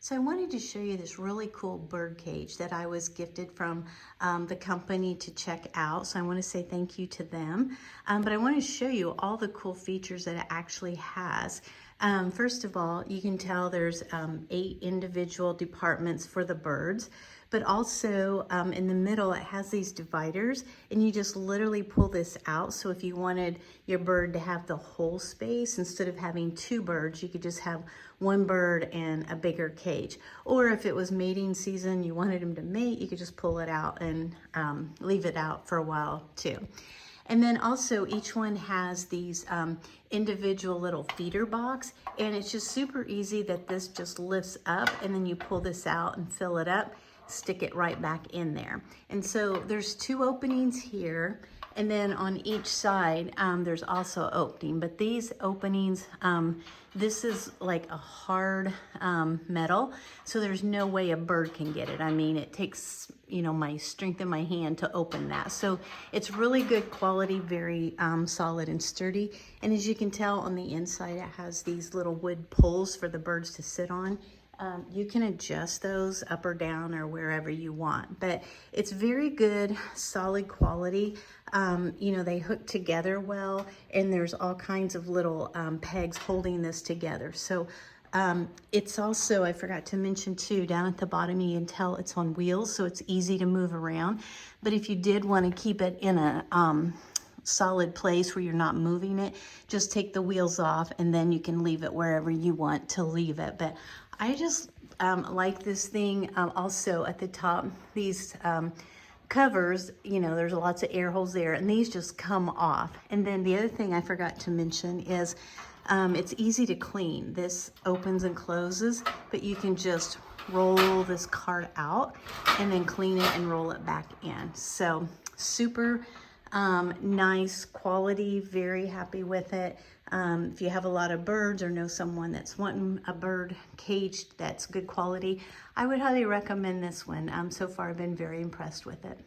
So I wanted to show you this really cool bird cage that I was gifted from the company to check out. So I want to say thank you to them. But I want to show you all the cool features that it actually has. First of all, you can tell there's 8 individual departments for the birds, but also in the middle it has these dividers, and you just literally pull this out. So if you wanted your bird to have the whole space, instead of having 2 birds, you could just have 1 bird and a bigger cage. Or if it was mating season, you wanted them to mate, you could just pull it out and leave it out for a while too. And then also each one has these individual little feeder box, and it's just super easy that this just lifts up, and then you pull this out and fill it up, stick it right back in there. And so there's 2 openings here, and then on each side there's also opening, but these openings, this is like a hard metal, so there's no way a bird can get it. I mean, it takes, you know, my strength in my hand to open that. So it's really good quality, very solid and sturdy. And as you can tell on the inside, it has these little wood poles for the birds to sit on. You can adjust those up or down or wherever you want, but it's very good, solid quality. You know, they hook together well, and there's all kinds of little pegs holding this together. So it's also, I forgot to mention too, down at the bottom you can tell it's on wheels, so it's easy to move around. But if you did want to keep it in a solid place where you're not moving it, just take the wheels off, and then you can leave it wherever you want to leave it. But I just like this thing. Also at the top, these covers, you know, there's lots of air holes there, and these just come off. And then the other thing I forgot to mention is it's easy to clean. This opens and closes, but you can just roll this card out and then clean it and roll it back in. So super nice quality, very happy with it. If you have a lot of birds or know someone that's wanting a bird cage that's good quality, I would highly recommend this one. So far I've been very impressed with it.